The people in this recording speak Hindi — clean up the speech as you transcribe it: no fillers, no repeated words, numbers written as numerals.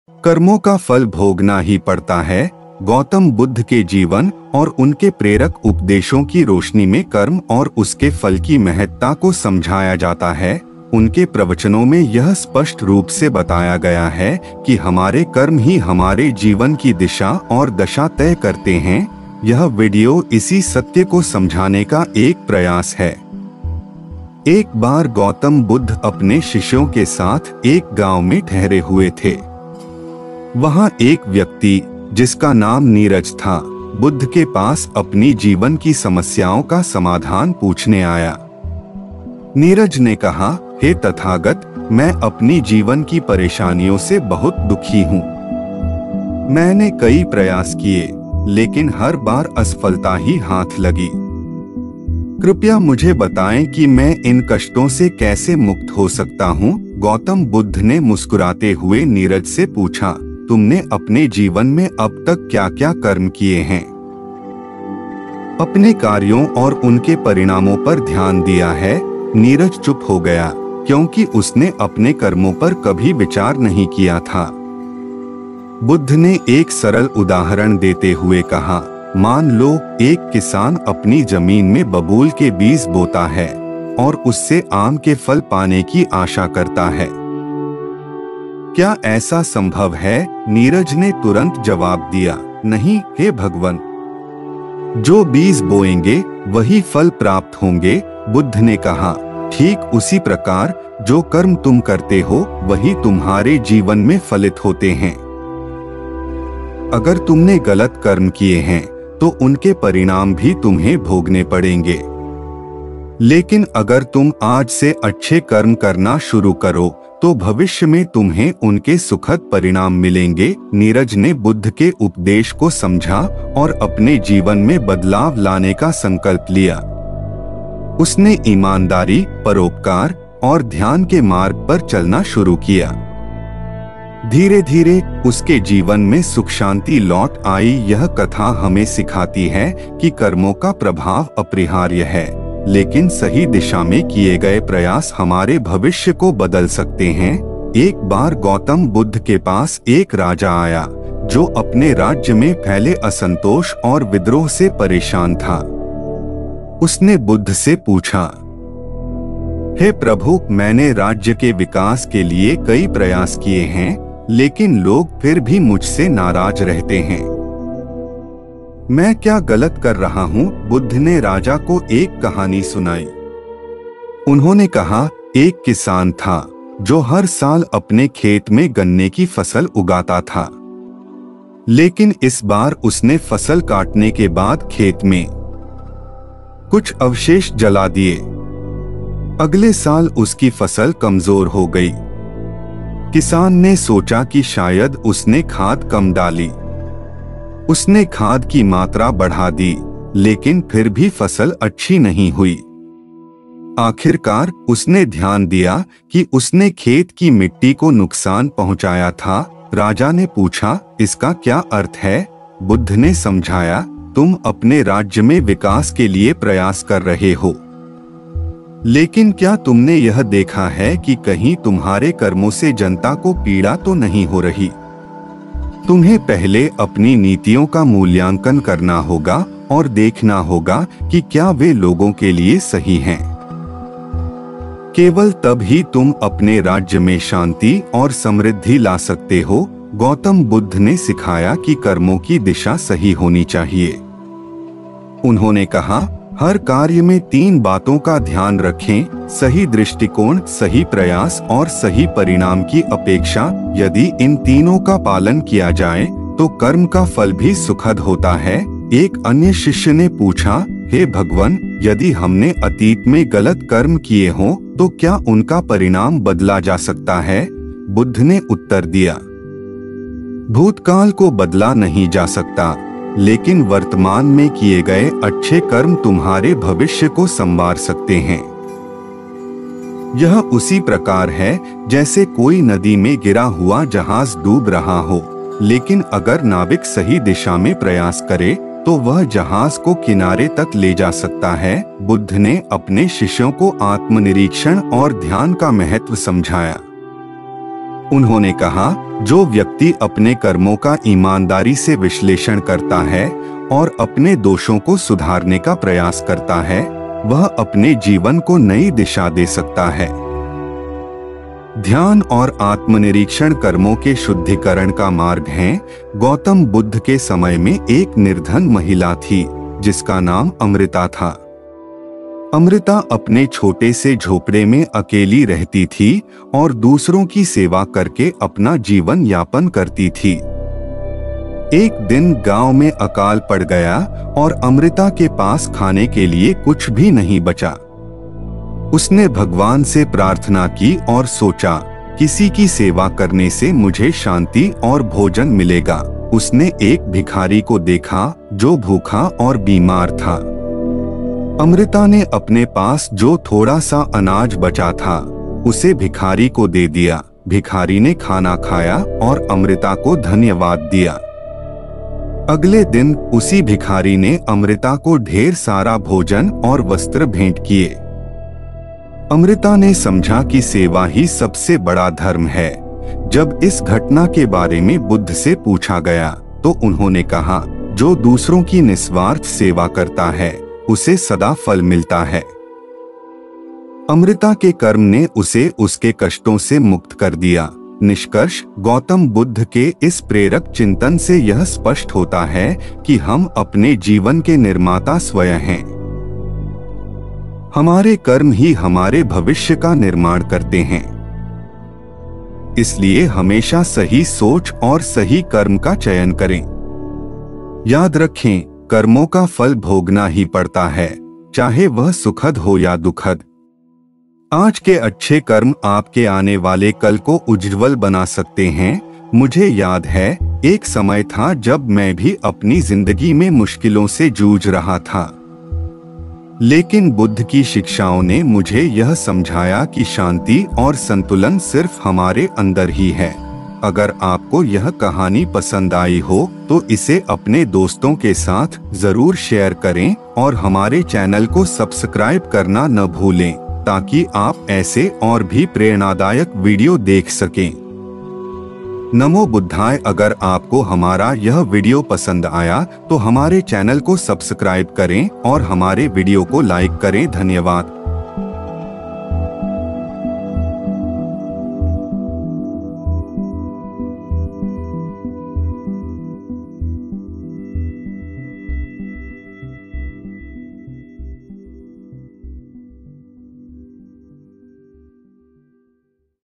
कर्मों का फल भोगना ही पड़ता है। गौतम बुद्ध के जीवन और उनके प्रेरक उपदेशों की रोशनी में कर्म और उसके फल की महत्ता को समझाया जाता है। उनके प्रवचनों में यह स्पष्ट रूप से बताया गया है कि हमारे कर्म ही हमारे जीवन की दिशा और दशा तय करते हैं। यह वीडियो इसी सत्य को समझाने का एक प्रयास है। एक बार गौतम बुद्ध अपने शिष्यों के साथ एक गांव में ठहरे हुए थे। वहां एक व्यक्ति जिसका नाम नीरज था, बुद्ध के पास अपनी जीवन की समस्याओं का समाधान पूछने आया। नीरज ने कहा, हे तथागत, मैं अपनी जीवन की परेशानियों से बहुत दुखी हूँ। मैंने कई प्रयास किए, लेकिन हर बार असफलता ही हाथ लगी। कृपया मुझे बताएं कि मैं इन कष्टों से कैसे मुक्त हो सकता हूँ। गौतम बुद्ध ने मुस्कुराते हुए नीरज से पूछा, तुमने अपने जीवन में अब तक क्या क्या कर्म किए हैं? अपने कार्यों और उनके परिणामों पर ध्यान दिया है? नीरज चुप हो गया, क्योंकि उसने अपने कर्मों पर कभी विचार नहीं किया था। बुद्ध ने एक सरल उदाहरण देते हुए कहा, मान लो एक किसान अपनी जमीन में बबूल के बीज बोता है और उससे आम के फल पाने की आशा करता है। क्या ऐसा संभव है? नीरज ने तुरंत जवाब दिया, नहीं हे भगवान, जो बीज बोएंगे वही फल प्राप्त होंगे। बुद्ध ने कहा, ठीक उसी प्रकार जो कर्म तुम करते हो वही तुम्हारे जीवन में फलित होते हैं। अगर तुमने गलत कर्म किए हैं तो उनके परिणाम भी तुम्हें भोगने पड़ेंगे। लेकिन अगर तुम आज से अच्छे कर्म करना शुरू करो तो भविष्य में तुम्हें उनके सुखद परिणाम मिलेंगे। नीरज ने बुद्ध के उपदेश को समझा और अपने जीवन में बदलाव लाने का संकल्प लिया। उसने ईमानदारी, परोपकार और ध्यान के मार्ग पर चलना शुरू किया। धीरे धीरे उसके जीवन में सुख शांति लौट आई। यह कथा हमें सिखाती है कि कर्मों का प्रभाव अपरिहार्य है, लेकिन सही दिशा में किए गए प्रयास हमारे भविष्य को बदल सकते हैं। एक बार गौतम बुद्ध के पास एक राजा आया जो अपने राज्य में फैले असंतोष और विद्रोह से परेशान था। उसने बुद्ध से पूछा, हे प्रभु, मैंने राज्य के विकास के लिए कई प्रयास किए हैं, लेकिन लोग फिर भी मुझसे नाराज रहते हैं। मैं क्या गलत कर रहा हूँ? बुद्ध ने राजा को एक कहानी सुनाई। उन्होंने कहा, एक किसान था जो हर साल अपने खेत में गन्ने की फसल उगाता था, लेकिन इस बार उसने फसल काटने के बाद खेत में कुछ अवशेष जला दिए। अगले साल उसकी फसल कमजोर हो गई। किसान ने सोचा कि शायद उसने खाद कम डाली। उसने खाद की मात्रा बढ़ा दी, लेकिन फिर भी फसल अच्छी नहीं हुई। आखिरकार उसने ध्यान दिया कि उसने खेत की मिट्टी को नुकसान पहुंचाया था। राजा ने पूछा, इसका क्या अर्थ है? बुद्ध ने समझाया, तुम अपने राज्य में विकास के लिए प्रयास कर रहे हो, लेकिन क्या तुमने यह देखा है कि कहीं तुम्हारे कर्मों से जनता को पीड़ा तो नहीं हो रही? तुम्हें पहले अपनी नीतियों का मूल्यांकन करना होगा और देखना होगा कि क्या वे लोगों के लिए सही हैं। केवल तब ही तुम अपने राज्य में शांति और समृद्धि ला सकते हो। गौतम बुद्ध ने सिखाया कि कर्मों की दिशा सही होनी चाहिए। उन्होंने कहा, हर कार्य में 3 बातों का ध्यान रखें, सही दृष्टिकोण, सही प्रयास और सही परिणाम की अपेक्षा। यदि इन तीनों का पालन किया जाए तो कर्म का फल भी सुखद होता है। एक अन्य शिष्य ने पूछा, हे भगवान, यदि हमने अतीत में गलत कर्म किए हों तो क्या उनका परिणाम बदला जा सकता है? बुद्ध ने उत्तर दिया, भूतकाल को बदला नहीं जा सकता, लेकिन वर्तमान में किए गए अच्छे कर्म तुम्हारे भविष्य को संवार सकते हैं। यह उसी प्रकार है जैसे कोई नदी में गिरा हुआ जहाज डूब रहा हो, लेकिन अगर नाविक सही दिशा में प्रयास करे तो वह जहाज को किनारे तक ले जा सकता है। बुद्ध ने अपने शिष्यों को आत्मनिरीक्षण और ध्यान का महत्व समझाया। उन्होंने कहा, जो व्यक्ति अपने कर्मों का ईमानदारी से विश्लेषण करता है और अपने दोषों को सुधारने का प्रयास करता है, वह अपने जीवन को नई दिशा दे सकता है। ध्यान और आत्मनिरीक्षण कर्मों के शुद्धिकरण का मार्ग है। गौतम बुद्ध के समय में एक निर्धन महिला थी जिसका नाम अमृता था। अमृता अपने छोटे से झोपड़े में अकेली रहती थी और दूसरों की सेवा करके अपना जीवन यापन करती थी। एक दिन गांव में अकाल पड़ गया और अमृता के पास खाने के लिए कुछ भी नहीं बचा। उसने भगवान से प्रार्थना की और सोचा, किसी की सेवा करने से मुझे शांति और भोजन मिलेगा। उसने एक भिखारी को देखा जो भूखा और बीमार था। अमृता ने अपने पास जो थोड़ा सा अनाज बचा था उसे भिखारी को दे दिया। भिखारी ने खाना खाया और अमृता को धन्यवाद दिया। अगले दिन उसी भिखारी ने अमृता को ढेर सारा भोजन और वस्त्र भेंट किए। अमृता ने समझा कि सेवा ही सबसे बड़ा धर्म है। जब इस घटना के बारे में बुद्ध से पूछा गया तो उन्होंने कहा, जो दूसरों की निस्वार्थ सेवा करता है उसे सदा फल मिलता है। अमृता के कर्म ने उसे उसके कष्टों से मुक्त कर दिया। निष्कर्ष, गौतम बुद्ध के इस प्रेरक चिंतन से यह स्पष्ट होता है कि हम अपने जीवन के निर्माता स्वयं हैं। हमारे कर्म ही हमारे भविष्य का निर्माण करते हैं। इसलिए हमेशा सही सोच और सही कर्म का चयन करें। याद रखें, कर्मों का फल भोगना ही पड़ता है, चाहे वह सुखद हो या दुखद। आज के अच्छे कर्म आपके आने वाले कल को उज्ज्वल बना सकते हैं। मुझे याद है, एक समय था जब मैं भी अपनी जिंदगी में मुश्किलों से जूझ रहा था, लेकिन बुद्ध की शिक्षाओं ने मुझे यह समझाया कि शांति और संतुलन सिर्फ हमारे अंदर ही है। अगर आपको यह कहानी पसंद आई हो तो इसे अपने दोस्तों के साथ जरूर शेयर करें और हमारे चैनल को सब्सक्राइब करना न भूलें ताकि आप ऐसे और भी प्रेरणादायक वीडियो देख सकें। नमो बुद्धाय। अगर आपको हमारा यह वीडियो पसंद आया तो हमारे चैनल को सब्सक्राइब करें और हमारे वीडियो को लाइक करें। धन्यवाद।